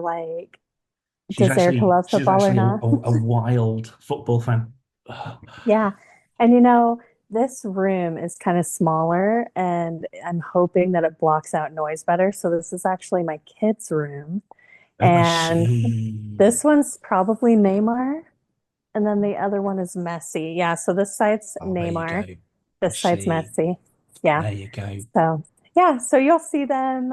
like desire to love she's football or actually not. a wild football fan. Yeah. And this room is kind of smaller and I'm hoping that it blocks out noise better. So this is actually my kids' room. Oh, I And see. this one's probably Neymar. And then the other one is Messi. Yeah. So this side's Oh, there you go. Neymar. I This side's see. Messi. Yeah. There you go. So yeah. So you'll see them.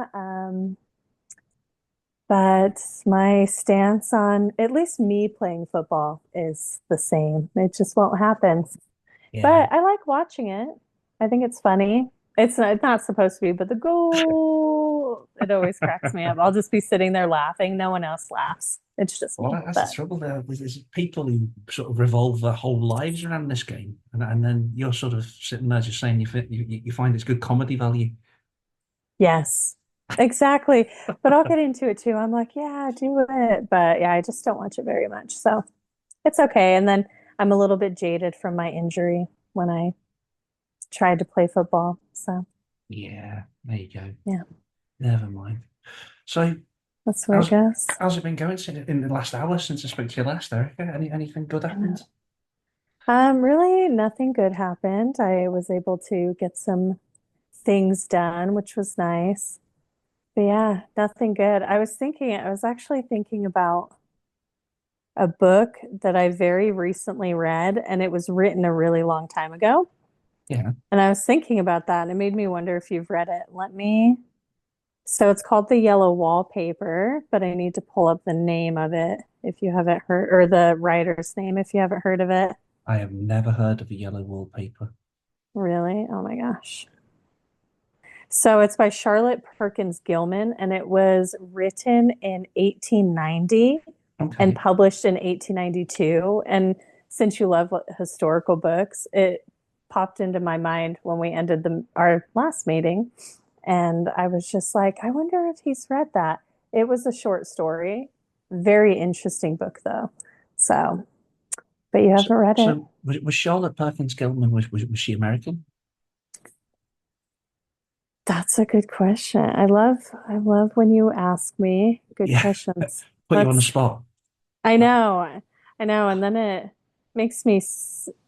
But my stance on at least me playing football is the same. It just won't happen. Yeah. But I like watching it. I think it's funny. It's not supposed to be, but the goal, it always cracks me up. I'll just be sitting there laughing. No one else laughs. It's just Well, me. that's the But trouble there. There's people who sort of revolve their whole lives around this game, and then you're sort of sitting there just saying you find it's good comedy value. yes, exactly. But I'll get into it too. I'm like, yeah, do it. But yeah, I just don't watch it very much. So it's okay. And then I'm a little bit jaded from my injury when I tried to play football. So Yeah, there you go. yeah, Never mind. So, that's where it how's goes. how's it been going in the last hour since I spoke to you last, Erica? Anything good I know. happened? Really, nothing good happened. I was able to get some things done, which was nice. But yeah, nothing good. I was actually thinking about a book that I very recently read, and it was written a really long time ago. Yeah, And I was thinking about that, and it made me wonder if you've read it. So it's called The Yellow Wallpaper, but I need to pull up the name of it if you haven't heard, or the writer's name if you haven't heard of it. I have never heard of a yellow wallpaper. Really? Oh my gosh. So it's by Charlotte Perkins Gilman, and it was written in 1890 and Okay. published in 1892. And since you love historical books, it popped into my mind when we ended our last meeting. And I was just like, I wonder if he's read that. It was a short story. Very interesting book, though. So, but you So, haven't read it. so was Charlotte Perkins Gilman was she American? That's a good question. I love when you ask me good Yeah, questions. put you on the Let's spot. I know. I know. And then it makes me, it's,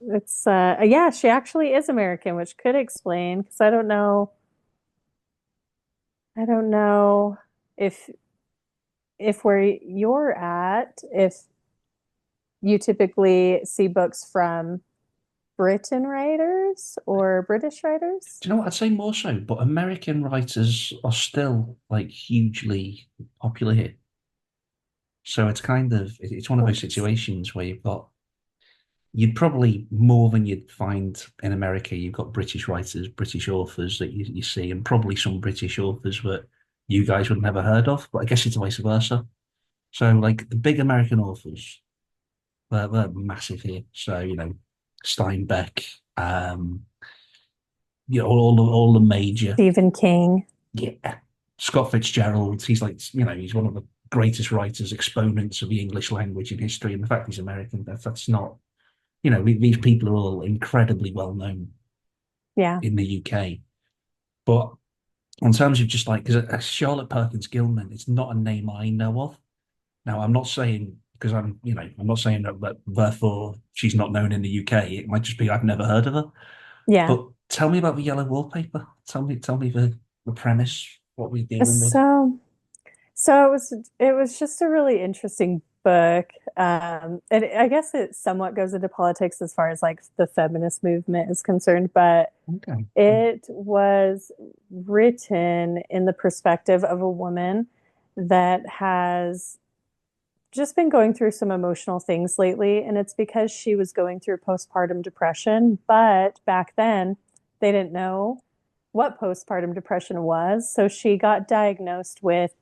yeah, she actually is American, which could explain, because I don't know if, where you're at, if you typically see books from Britain writers or British writers. Do you know what? I'd say more so, but American writers are still like hugely popular here. So it's kind of it's one of those Let's see. situations where you'd probably more than you'd find in America. You've got British writers, British authors that you see, and probably some British authors that you guys would have never heard of. But I guess it's vice versa. So like the big American authors, they're massive here. So Steinbeck, um, all the major. Stephen King. Yeah. Scott Fitzgerald, he's like, he's one of the greatest writers, exponents of the English language in history. And the fact he's American, that's not, these people are all incredibly well known Yeah. in the UK. But in terms of just like, because Charlotte Perkins Gilman, it's not a name I know of. Now, I'm not saying, because I'm not saying that therefore she's not known in the UK. It might just be I've never heard of her. Yeah. But tell me about the yellow wallpaper. Tell me the premise, what we're dealing with. So, So it was just a really interesting book. And I guess it somewhat goes into politics as far as like the feminist movement is concerned, but Okay. it was written in the perspective of a woman that has just been going through some emotional things lately. And it's because she was going through postpartum depression. But back then, they didn't know what postpartum depression was. So she got diagnosed with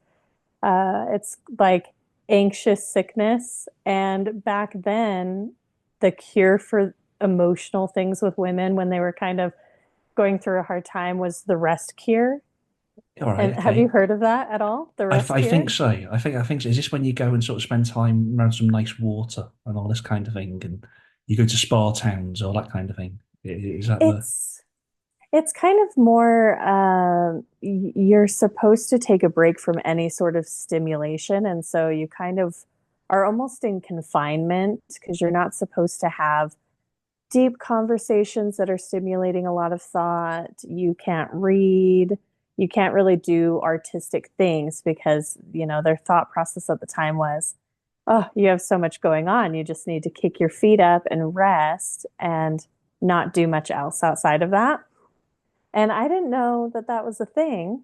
it's like anxious sickness. And back then, the cure for emotional things with women when they were kind of going through a hard time was the rest cure. All right. And have you Okay. heard of that at all? The rest I cure? think so. I think so. Is this when you go and sort of spend time around some nice water and all this kind of thing, and you go to spa towns or that kind of thing? Is that the? It's It's kind of more, you're supposed to take a break from any sort of stimulation. And so you kind of are almost in confinement because you're not supposed to have deep conversations that are stimulating a lot of thought. You can't read. You can't really do artistic things because, their thought process at the time was, oh, you have so much going on. You just need to kick your feet up and rest and not do much else outside of that. And I didn't know that that was a thing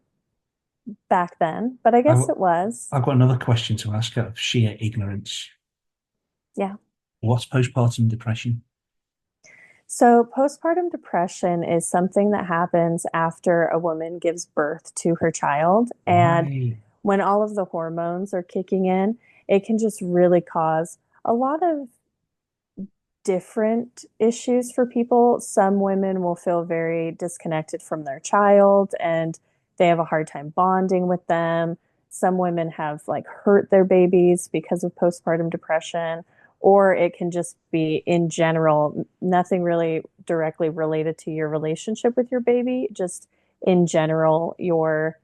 back then, but I I, guess it was. I've got another question to ask out of sheer ignorance. Yeah. What's postpartum depression? So, postpartum depression is something that happens after a woman gives birth to her child. And Right. when all of the hormones are kicking in, it can just really cause a lot of different issues for people. Some women will feel very disconnected from their child and they have a hard time bonding with them. Some women have like hurt their babies because of postpartum depression, or it can just be in general, nothing really directly related to your relationship with your baby, just in general, you're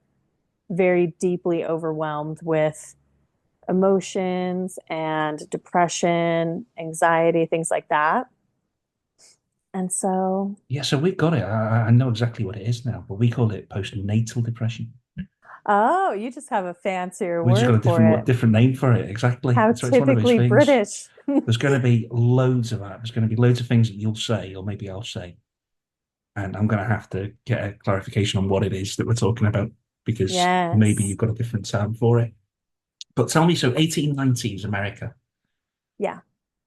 very deeply overwhelmed with emotions and depression, anxiety, things like that. And so, Yeah, so we've got it. I know exactly what it is now, but we call it postnatal depression. oh, you just have a fancier We just got word a for it. different name for it. Exactly. How So it's one of those typically things. British. There's going to be loads of that. There's going to be loads of things that you'll say, or maybe I'll say, and I'm going to have to get a clarification on what it is that we're talking about because maybe Yes. you've got a different term for it. But tell me, so 1890s America, Yeah.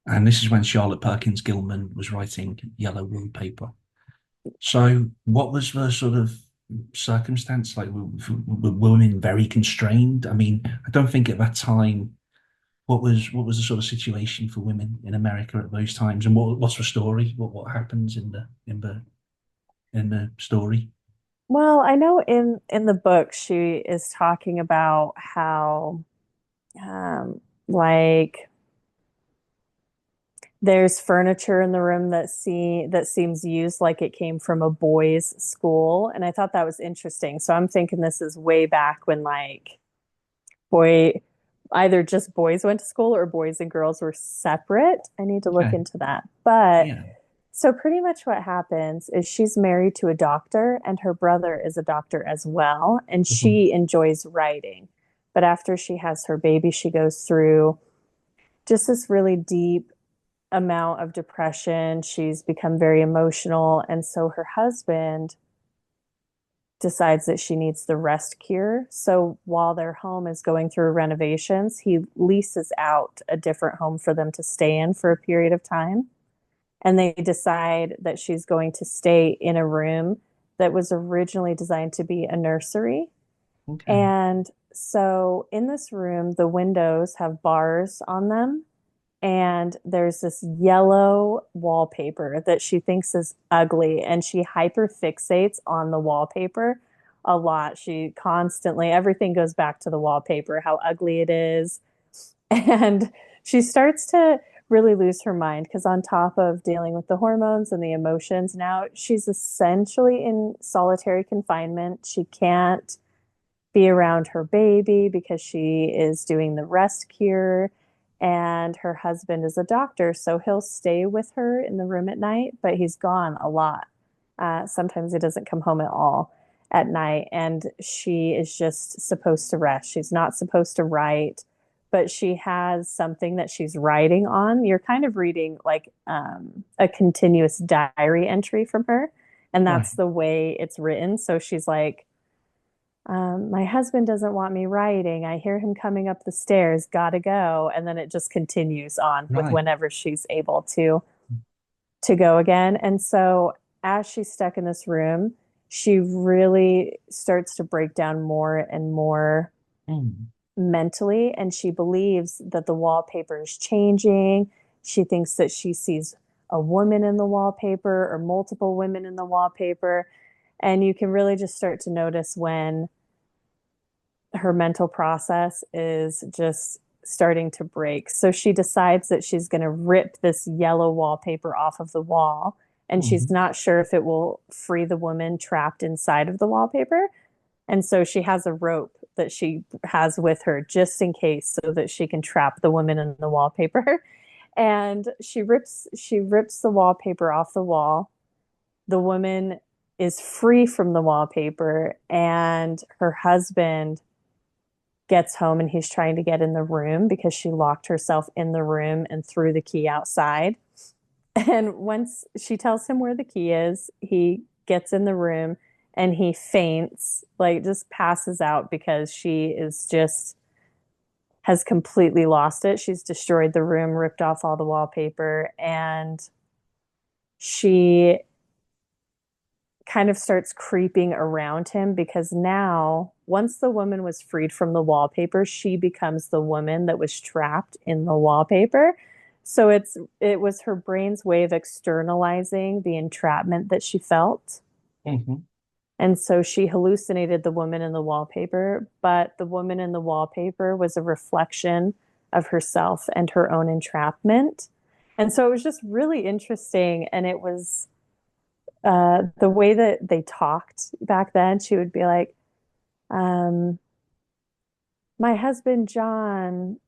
and this is when Charlotte Perkins Gilman was writing Yellow Wallpaper. So, what was the sort of circumstance? Like, were women very constrained? I mean, I don't think at that time. What was the sort of situation for women in America at those times, and what's the story? What happens in the story? Well, I know in the book she is talking about how like there's furniture in the room that seems used like it came from a boys' school, and I thought that was interesting. So I'm thinking this is way back when like boy either just boys went to school or boys and girls were separate. I need to look Okay, into that. But yeah. so pretty much what happens is she's married to a doctor and her brother is a doctor as well and Mhm. she enjoys writing. But after she has her baby, she goes through just this really deep amount of depression. She's become very emotional and so her husband decides that she needs the rest cure. So while their home is going through renovations, he leases out a different home for them to stay in for a period of time. And they decide that she's going to stay in a room that was originally designed to be a nursery. Okay. And so in this room, the windows have bars on them and there's this yellow wallpaper that she thinks is ugly and she hyper fixates on the wallpaper a lot. She constantly everything goes back to the wallpaper, how ugly it is. And she starts to really lose her mind because on top of dealing with the hormones and the emotions, now she's essentially in solitary confinement. She can't be around her baby because she is doing the rest cure. And her husband is a doctor, so he'll stay with her in the room at night, but he's gone a lot. Sometimes he doesn't come home at all at night, and she is just supposed to rest. She's not supposed to write, but she has something that she's writing on. You're kind of reading like a continuous diary entry from her, and Right. that's the way it's written. So she's like, my husband doesn't want me writing. I hear him coming up the stairs, gotta go. And then it just continues on with Right. whenever she's able to go again. And so as she's stuck in this room, she really starts to break down more and more Mm. mentally. And she believes that the wallpaper is changing. She thinks that she sees a woman in the wallpaper or multiple women in the wallpaper. And you can really just start to notice when her mental process is just starting to break. So she decides that she's going to rip this yellow wallpaper off of the wall and she's Hmm. not sure if it will free the woman trapped inside of the wallpaper. And so she has a rope that she has with her just in case so that she can trap the woman in the wallpaper. And she rips the wallpaper off the wall. The woman is free from the wallpaper, and her husband gets home and he's trying to get in the room because she locked herself in the room and threw the key outside. And once she tells him where the key is, he gets in the room and he faints, like just passes out because she is just has completely lost it. She's destroyed the room, ripped off all the wallpaper, and she kind of starts creeping around him because now, once the woman was freed from the wallpaper, she becomes the woman that was trapped in the wallpaper. So it was her brain's way of externalizing the entrapment that she felt. Hmm. And so she hallucinated the woman in the wallpaper, but the woman in the wallpaper was a reflection of herself and her own entrapment. And so it was just really interesting. And it was the way that they talked back then. She would be like, um, my husband John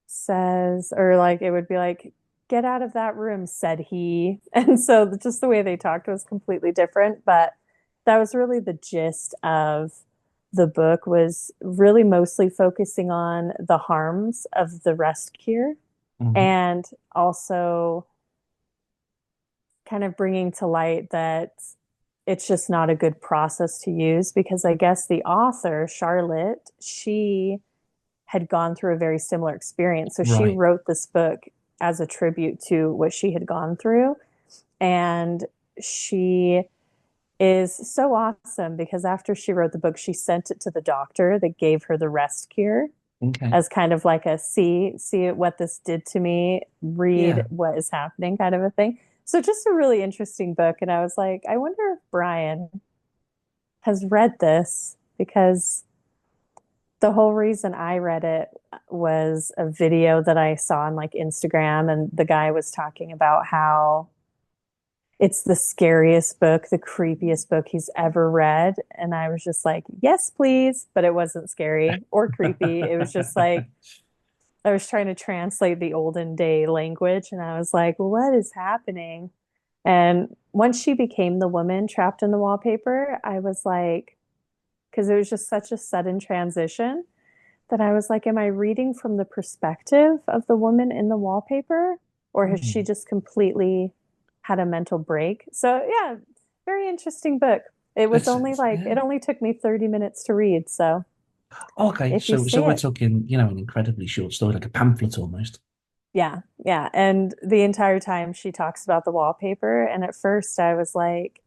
says, or like it would be like, get out of that room, said he. And so just the way they talked was completely different. But that was really the gist of the book, was really mostly focusing on the harms of the rest cure, Hmm. and also kind of bringing to light that it's just not a good process to use, because I guess the author, Charlotte, she had gone through a very similar experience. So she Right. wrote this book as a tribute to what she had gone through. And she is so awesome because after she wrote the book, she sent it to the doctor that gave her the rest cure Okay. as kind of like a see what this did to me, read Yeah. what is happening kind of a thing. So just a really interesting book. And I was like, I wonder if Brian has read this, because the whole reason I read it was a video that I saw on like Instagram, and the guy was talking about how it's the scariest book, the creepiest book he's ever read. And I was just like, yes, please. But it wasn't scary or creepy. It was just like, I was trying to translate the olden day language, and I was like, what is happening? And once she became the woman trapped in the wallpaper, I was like, because it was just such a sudden transition, that I was like, am I reading from the perspective of the woman in the wallpaper? Or has she Hmm. just completely had a mental break? So, yeah, very interesting book. It was only like, Yeah. it only took me 30 minutes to read. So, Okay. if you So see we're it, talking, an incredibly short story, like a pamphlet almost. yeah, yeah. And the entire time she talks about the wallpaper. And at first I was like,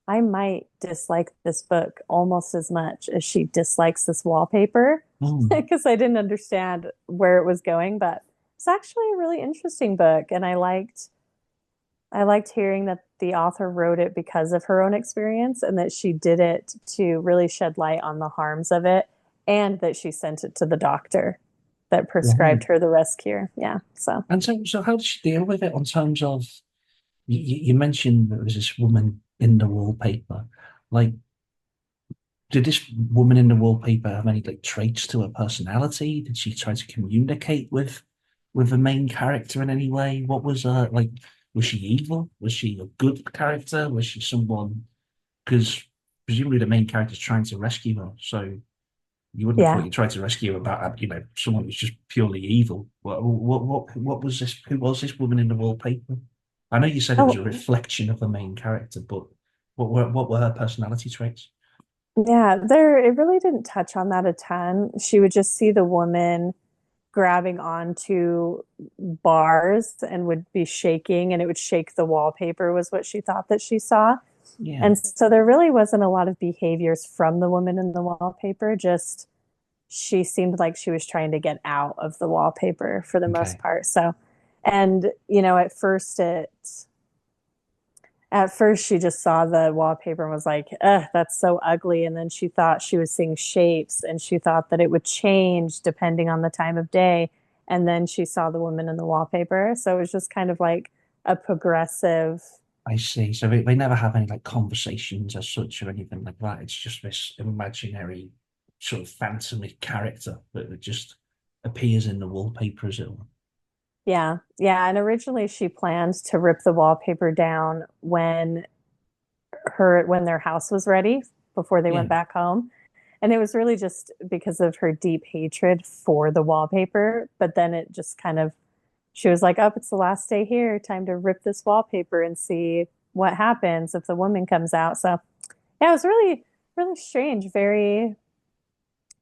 I might dislike this book almost as much as she dislikes this wallpaper, Mm. because I didn't understand where it was going. But it's actually a really interesting book. And I liked hearing that the author wrote it because of her own experience, and that she did it to really shed light on the harms of it, and that she sent it to the doctor that Right. prescribed her the rest cure. Yeah. So And so how did she deal with it on terms of, you mentioned there was this woman in the wallpaper. Like, did this woman in the wallpaper have any like traits to her personality? Did she try to communicate with the main character in any way? What was like? Was she evil? Was she a good character? Was she someone? Because presumably the main character is trying to rescue her, so you wouldn't have thought yeah. you tried to rescue her about someone who's just purely evil. What was this? Who was this woman in the wallpaper? I know you said it was a Oh, reflection of the main character, but what were her personality traits? yeah. There, it really didn't touch on that a ton. She would just see the woman grabbing onto bars and would be shaking, and it would shake the wallpaper, was what she thought that she saw. Yeah. And so there really wasn't a lot of behaviors from the woman in the wallpaper, just she seemed like she was trying to get out of the wallpaper for the most Okay. part. So, and at first she just saw the wallpaper and was like, ugh, that's so ugly. And then she thought she was seeing shapes, and she thought that it would change depending on the time of day. And then she saw the woman in the wallpaper. So it was just kind of like a progressive. I see. So they never have any like conversations as such or anything like that. It's just this imaginary sort of phantomic character that just appears in the wallpaper as it were. Yeah. Yeah. And originally she planned to rip the wallpaper down when their house was ready before they Yeah. went back home. And it was really just because of her deep hatred for the wallpaper. But then it just kind of, she was like, oh, it's the last day here. Time to rip this wallpaper and see what happens if the woman comes out. So, yeah, it was really, really strange. Very,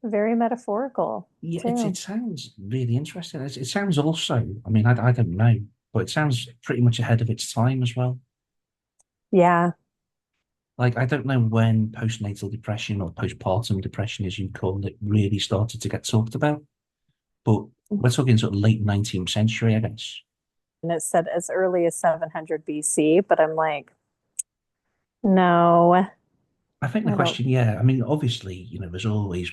very metaphorical, Yeah, it too. sounds really interesting. It sounds also, I mean, I don't know, but it sounds pretty much ahead of its time as well. Yeah. Like, I don't know when postnatal depression or postpartum depression, as you call it, really started to get talked about, but we're talking sort of late 19th century, I guess. And it said as early as 700 BC, but I'm like, no, I think the I don't. question, yeah, I mean, obviously, there's always,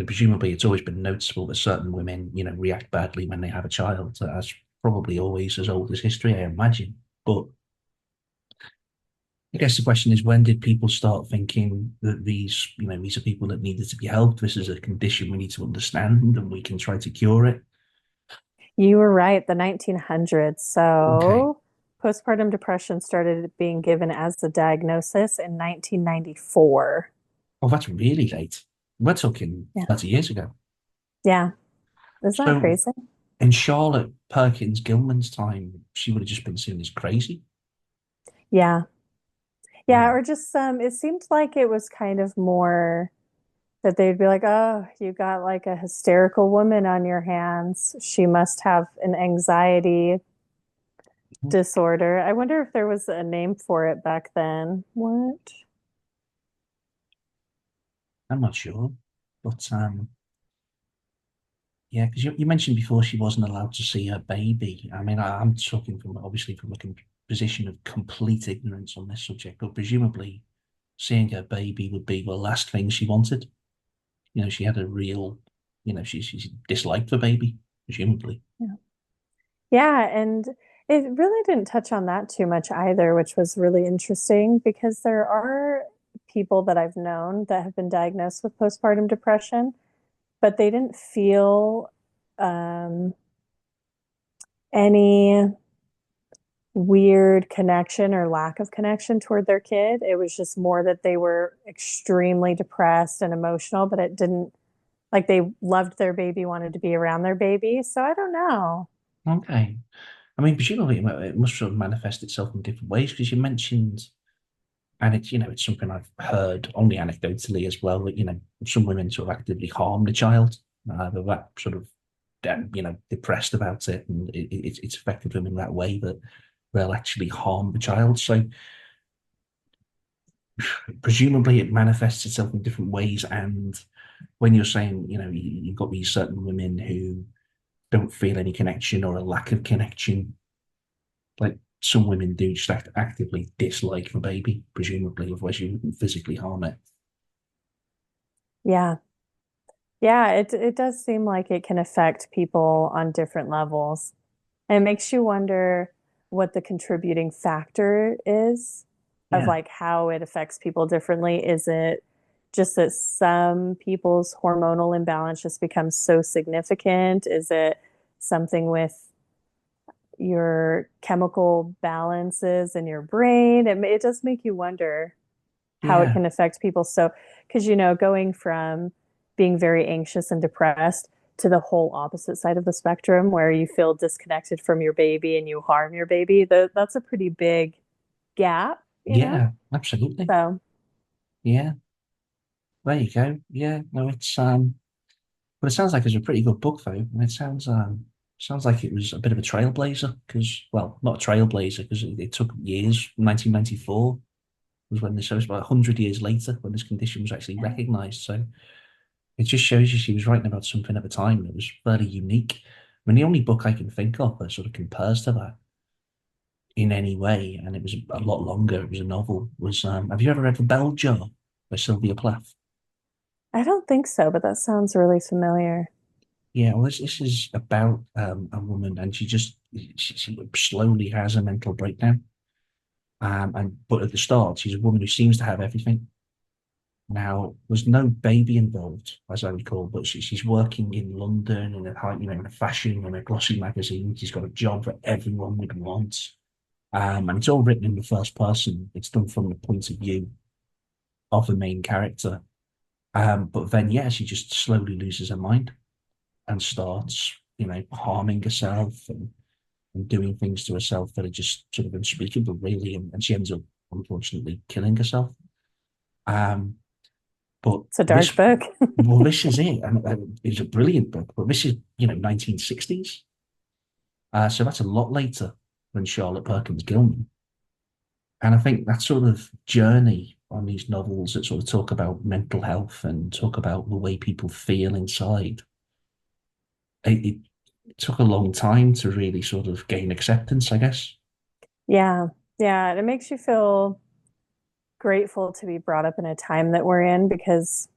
presumably it's always been noticeable that certain women, react badly when they have a child. So that's probably always as old as history, I imagine. But I guess the question is, when did people start thinking that these are people that needed to be helped? This is a condition we need to understand and we can try to cure it. You were right, the 1900s. Okay. So, postpartum depression started being given as a diagnosis in 1994. Well, that's really late. We're talking Yeah. 30 years ago. Yeah. Isn't that So crazy? in Charlotte Perkins Gilman's time, she would have just been seen as crazy. Yeah. Yeah. Wow. Or just it seemed like it was kind of more that they'd be like, oh, you got like a hysterical woman on your hands. She must have an anxiety disorder. I wonder if there was a name for it back then. What? I'm not sure. But yeah, because you mentioned before she wasn't allowed to see her baby. I mean, I'm talking from obviously from a position of complete ignorance on this subject, but presumably seeing her baby would be the last thing she wanted. She had a real, she disliked the baby, presumably. Yeah. Yeah, and it really didn't touch on that too much either, which was really interesting because there are people that I've known that have been diagnosed with postpartum depression, but they didn't feel um, any weird connection or lack of connection toward their kid. It was just more that they were extremely depressed and emotional, but it didn't like they loved their baby, wanted to be around their baby. So I don't know. Okay. I mean, presumably it must sort of manifest itself in different ways because you mentioned, and it's something I've heard only anecdotally as well, that, some women sort of actively harm the child. That sort of, depressed about it and it's affected them in that way that they'll actually harm the child. So presumably it manifests itself in different ways. And when you're saying, you've got these certain women who don't feel any connection or a lack of connection, like some women do just actively dislike the baby, presumably, otherwise you wouldn't physically harm it. Yeah. Yeah, it does seem like it can affect people on different levels. And it makes you wonder what the contributing factor is of Yeah. like how it affects people differently. Is it just that some people's hormonal imbalance just becomes so significant? Is it something with your chemical balances in your brain? It does make you wonder how it Yeah. can affect people. So, because, going from being very anxious and depressed to the whole opposite side of the spectrum where you feel disconnected from your baby and you harm your baby, that's a pretty big gap. Yeah, absolutely. So, Yeah. There you go. Yeah. No, but it sounds like it's a pretty good book though. And it sounds like it was a bit of a trailblazer because, well, not a trailblazer because it took years. 1994 was when this, so it's about 100 years later when this condition was actually recognized. So it just shows you she was writing about something at the time that was fairly unique. I mean, the only book I can think of that sort of compares to that in any way, and it was a lot longer, it was a novel, was have you ever read The Bell Jar by Sylvia Plath? I don't think so, but that sounds really familiar. Yeah, well, this is about a woman, and she slowly has a mental breakdown, And but at the start, she's a woman who seems to have everything. Now, there's no baby involved, as I recall, but she's working in London in a in a fashion and a glossy magazine. She's got a job that everyone would want. And it's all written in the first person. It's done from the point of view of the main character. But then, yeah, she just slowly loses her mind and starts, harming herself and doing things to herself that are just sort of unspeakable, really. And she ends up, unfortunately, killing herself. Um, but It's a this, dark book. well, this is it. And it's a brilliant book, but this is, 1960s. So that's a lot later than Charlotte Perkins Gilman. And I think that sort of journey on these novels that sort of talk about mental health and talk about the way people feel inside, it took a long time to really sort of gain acceptance, I guess. Yeah. Yeah. And it makes you feel grateful to be brought up in a time that we're in because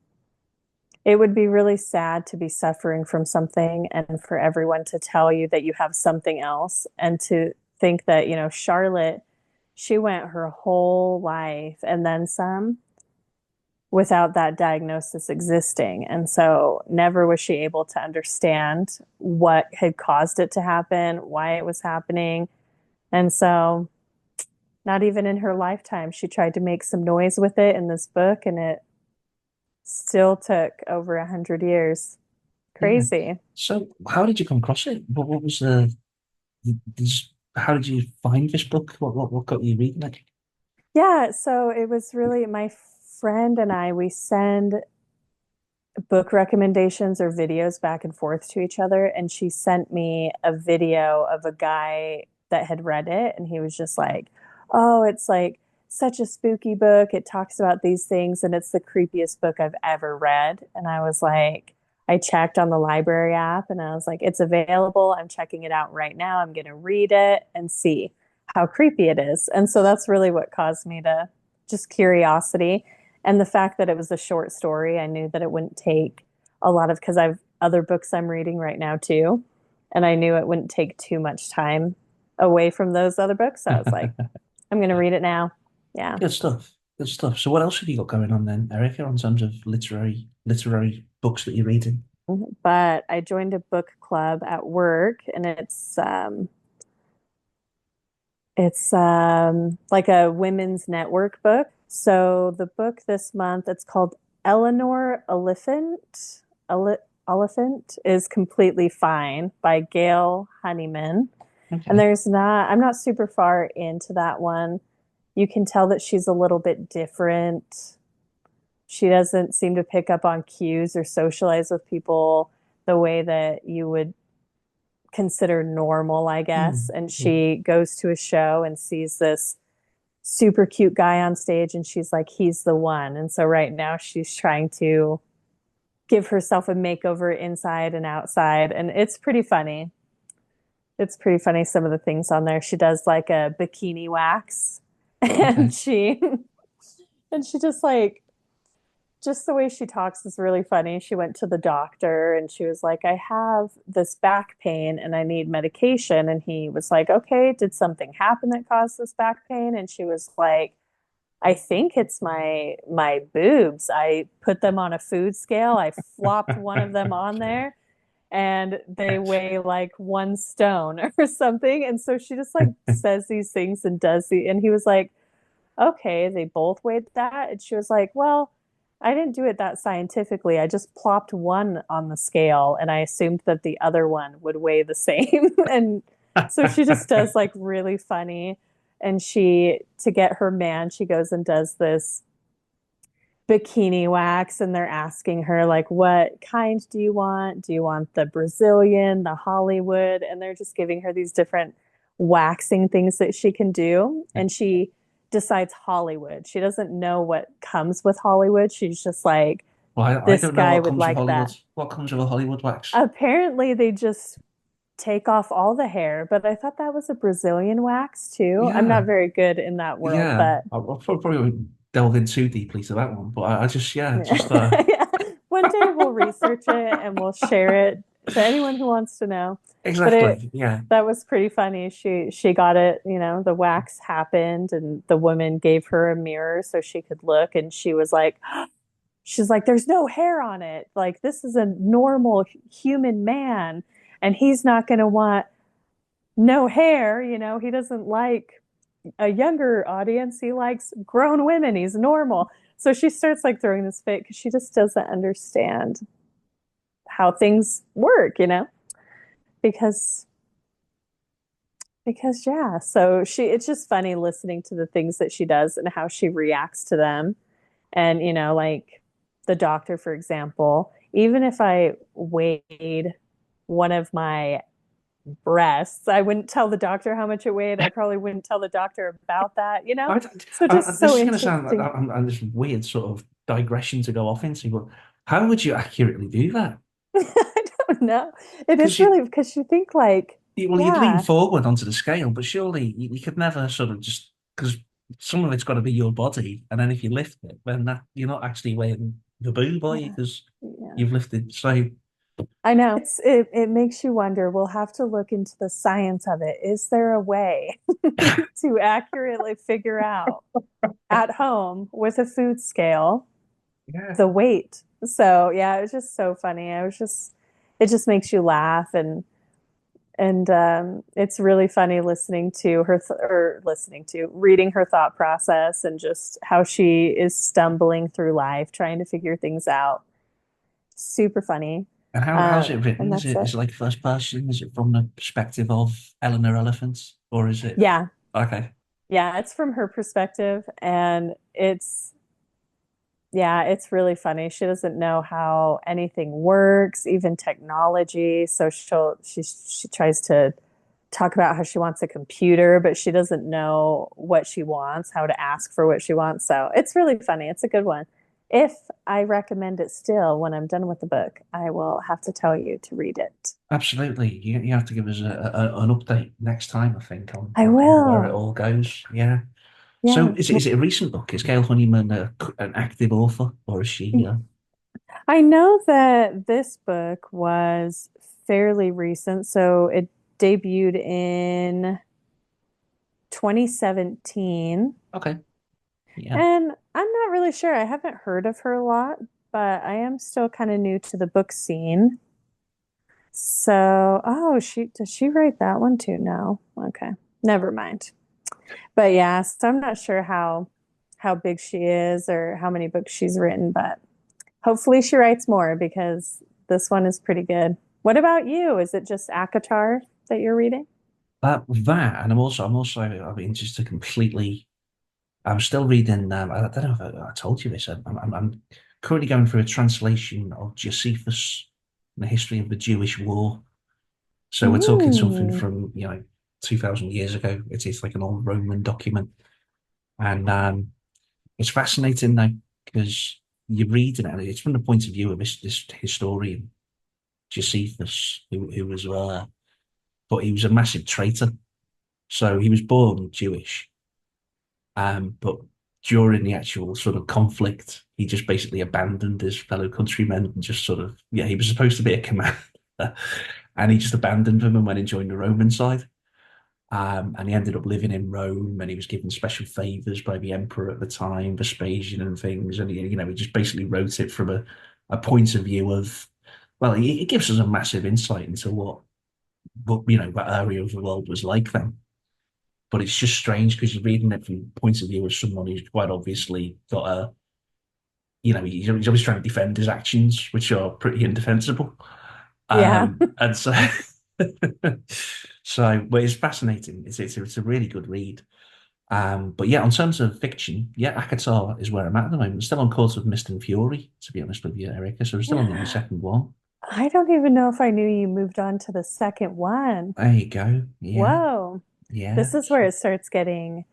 it would be really sad to be suffering from something and for everyone to tell you that you have something else and to think that, Charlotte, she went her whole life and then some without that diagnosis existing. And so never was she able to understand what had caused it to happen, why it was happening. And so not even in her lifetime, she tried to make some noise with it in this book, and it still took over 100 years. Yeah. Crazy. So how did you come across it? What was how did you find this book? What got you reading it? Yeah, so it was really my friend and I, we send book recommendations or videos back and forth to each other. And she sent me a video of a guy that had read it. And he was just like, oh, it's like such a spooky book. It talks about these things. And it's the creepiest book I've ever read. And I was like, I checked on the library app and I was like, it's available. I'm checking it out right now. I'm going to read it and see how creepy it is. And so that's really what caused me to just curiosity. And the fact that it was a short story, I knew that it wouldn't take a lot of, because I've other books I'm reading right now too. And I knew it wouldn't take too much time away from those other books. So I was like, I'm going to read it now. Yeah. Good stuff. Good stuff. So what else have you got going on then, Erica, in terms of literary books that you're reading? But I joined a book club at work and it's like a women's network book. So the book this month, it's called Eleanor Oliphant. Oli Oliphant is Completely Fine by Gail Honeyman. And Okay. I'm not super far into that one. You can tell that she's a little bit different. She doesn't seem to pick up on cues or socialize with people the way that you would consider normal, I guess. Mm. And Mm. she goes to a show and sees this super cute guy on stage, and she's like, he's the one. And so right now she's trying to give herself a makeover inside and outside. And it's pretty funny. It's pretty funny, some of the things on there. She does like a bikini wax and Okay. she just like just the way she talks is really funny. She went to the doctor and she was like, I have this back pain and I need medication. And he was like, okay, did something happen that caused this back pain? And she was like, I think it's my boobs. I put them on a food scale. I flopped one of them on there and they weigh like 1 stone or something. And so she just like says these things and and he was like, okay, they both weighed that. And she was like, well, I didn't do it that scientifically. I just plopped one on the scale and I assumed that the other one would weigh the same. And so she just does like really funny. And to get her man, she goes and does this bikini wax and they're asking her like, what kind do you want? Do you want the Brazilian, the Hollywood? And they're just giving her these different waxing things that she can do. And she decides Hollywood. She doesn't know what comes with Hollywood. She's just like, Well, I this don't know guy what would comes with like Hollywood. that. What comes with a Hollywood wax? Apparently, they just take off all the hair, but I thought that was a Brazilian wax too. I'm not Yeah, very good in that world, yeah. but I probably won't delve in too deeply to that one, but I just, yeah, yeah. Yeah. One day we'll research it and we'll share it to anyone who wants to know. But it Exactly. Yeah. that was pretty funny. She got it, the wax happened and the woman gave her a mirror so she could look and she's like there's no hair on it. Like this is a normal human man and he's not going to want no hair, he doesn't like a younger audience. He likes grown women. He's normal. So she starts like throwing this fit because she just doesn't understand how things work, because yeah. So it's just funny listening to the things that she does and how she reacts to them. And like the doctor, for example, even if I weighed one of my breasts, I wouldn't tell the doctor how much it weighed. I probably wouldn't tell the doctor about that. I, So just this so is going to sound like interesting. this weird sort of digression to go off into, but how would you accurately do that? I don't know. It is Because really because you think like, you'd lean yeah, forward onto the scale, but surely you could never sort of just because some of it's got to be your body, and then if you lift it, then that you're not actually weighing the boob, are you? yeah, Because yeah. you've lifted. So, I know. It makes you wonder. We'll have to look into the science of it. Is there a way to accurately figure out at home with a food scale yeah. the weight? So yeah, it was just so funny. It just makes you laugh and it's really funny listening to her or listening to reading her thought process and just how she is stumbling through life trying to figure things out. Super funny. And how's it And written? that's Is it. it like first person? Is it from the perspective of Eleanor Elephant, or is it Yeah. okay? Yeah, it's from her perspective and it's really funny. She doesn't know how anything works, even technology. So she tries to talk about how she wants a computer, but she doesn't know what she wants, how to ask for what she wants. So it's really funny. It's a good one. If I recommend it still when I'm done with the book, I will have to tell you to read it. Absolutely. You have to give us an update next time, I think, I on where it will. all goes. Yeah. So Yeah. is it a recent book? Is Gail Honeyman an active author, or is she? I know that this book was fairly recent, so it debuted in 2017. Okay. Yeah. And I'm not really sure. I haven't heard of her a lot, but I am still kind of new to the book scene. So, oh, does she write that one too? No. Okay. Never mind. But yeah, so I'm not sure how big she is or how many books she's written, but hopefully she writes more because this one is pretty good. What about you? Is it just Akatar that you're reading? That, and I'm interested completely. I'm still reading. I don't know if I told you this. I'm currently going through a translation of Josephus, the history of the Jewish war. So we're talking something Mm. from 2,000 years ago. It's like an old Roman document, and it's fascinating now because you're reading it. And it's from the point of view of this historian Josephus, who was but he was a massive traitor. So he was born Jewish, but during the actual sort of conflict, he just basically abandoned his fellow countrymen and just sort of, yeah, he was supposed to be a commander, and he just abandoned them and went and joined the Roman side. And he ended up living in Rome, and he was given special favors by the emperor at the time, Vespasian and things. And he just basically wrote it from a point of view of, well, it gives us a massive insight into what area of the world was like then. But it's just strange because you're reading it from the point of view of someone who's quite obviously got he's always trying to defend his actions, which are pretty indefensible. Yeah. And so, but it's fascinating. It's a really good read. But yeah, in terms of fiction, yeah, Akatar is where I'm at the moment. I'm still on course with Mist and Fury, to be honest with you, Erica. So we're still on the second one. I don't even know if I knew you moved on to the second one. There you go. Yeah, Whoa. yeah. This is where it starts getting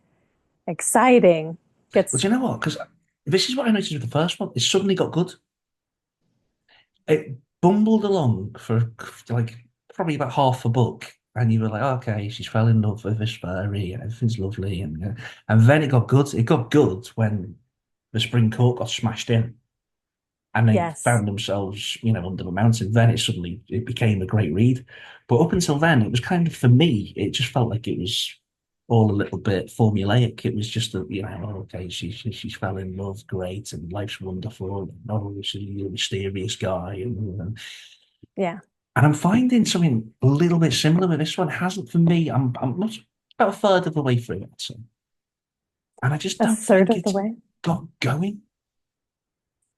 exciting. But Gets, you know what? Because this is what I noticed with the first one. It suddenly got good. It bumbled along for like probably about half a book, and you were like, okay, she's fell in love with this fairy, and everything's lovely, and then it got good. It got good when the spring court got smashed in, and they Yes. found themselves, under the mountain. Then it became a great read. But up until then, it was kind of, for me, it just felt like it was all a little bit formulaic. It was just that, okay, she fell in love, great, and life's wonderful. And oh, she's a mysterious guy, Yeah. and I'm finding something a little bit similar with this one. It hasn't for me. I'm not about a third of the way through it, so, and I just A don't third think of the it's way. got going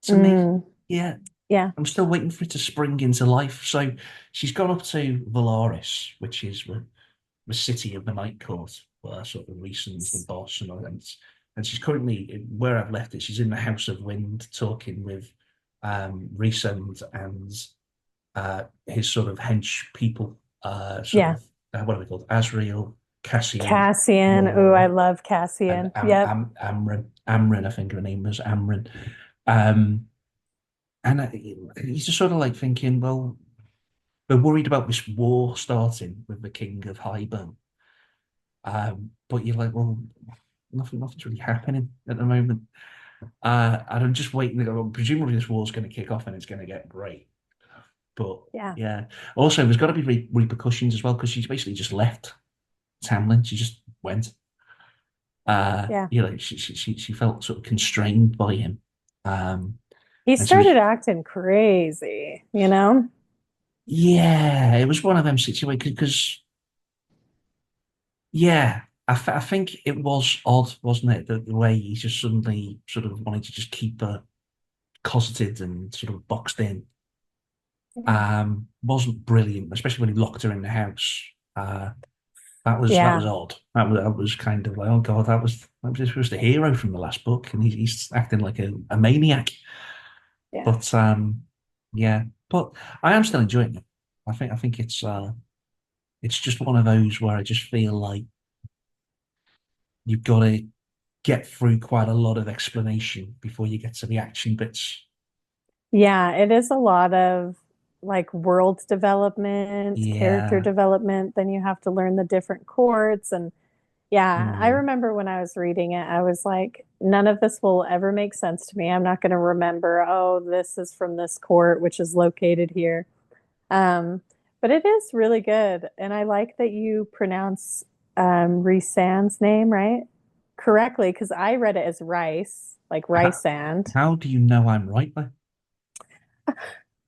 to me. Mm, Yeah, yeah. I'm still waiting for it to spring into life. So she's gone up to Valaris, which is the city of the Night Court, where sort of Rhysand's the boss and all that. And she's currently, where I've left it, she's in the House of Wind talking with Rhysand and his sort of hench people, Yeah. what are they called? Asriel, Cassian, Cassian. Ooh, I Laura, love and Cassian. Yep. Amryn. Amryn, I think her name was Amryn. Um, and he's just sort of like thinking, well, we're worried about this war starting with the King of Highburn. But you're like, well, nothing's really happening at the moment. And I'm just waiting to go. Well, presumably, this war's going to kick off and it's going to get great. But Yeah. yeah, also there's got to be repercussions as well because she's basically just left Tamlin. She just went. Yeah. She felt sort of constrained by him. Um, He and she was, started acting crazy, you know? yeah, it was one of them situations because, yeah, I think it was odd, wasn't it? The way he just suddenly sort of wanted to just keep her cosseted and sort of boxed in. Yeah. Wasn't brilliant, especially when he locked her in the house. That was Yeah. odd. That was kind of like, oh god, this was the hero from the last book, and he's acting like a maniac. Yeah. But yeah, but I am still enjoying it. I think it's just one of those where I just feel like you've got to get through quite a lot of explanation before you get to the action bits. Yeah, it is a lot of like world development, character Yeah. development. Then you have to learn the different courts. And yeah, I Mm, remember when I was reading it, I was like, none of this will ever make sense to me. I'm not going to remember, oh, this is from this court, which is located here. Um, but it is really good. And I like that you pronounce Rhysand's name, right? Correctly, because I read it as rice, like how, Rysand. how do you know I'm right there?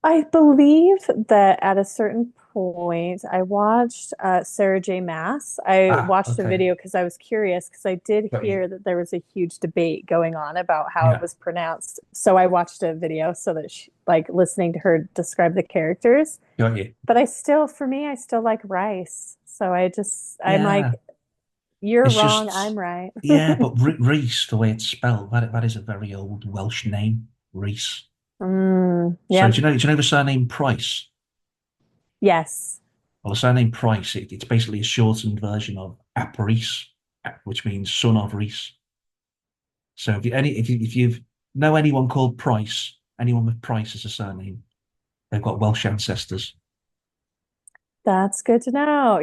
I believe that at a certain point, I watched Sarah J. Maas. I watched a Okay. video because I was curious because I did Got you. hear that there was a huge debate going on about how it Yeah. was pronounced. So I watched a video so that like listening to her describe the characters. Got you. But for me, I still like rice. So I'm Yeah. like, you're It's wrong, just, I'm right. yeah, but Reese, the way it's spelled, that is a very old Welsh name, Reese. So Yep. do you know the surname Price? Yes. Well, the surname Price, it's basically a shortened version of Ap Reese, which means son of Reese. So if you know anyone called Price, anyone with Price as a surname, they've got Welsh ancestors. That's good to know.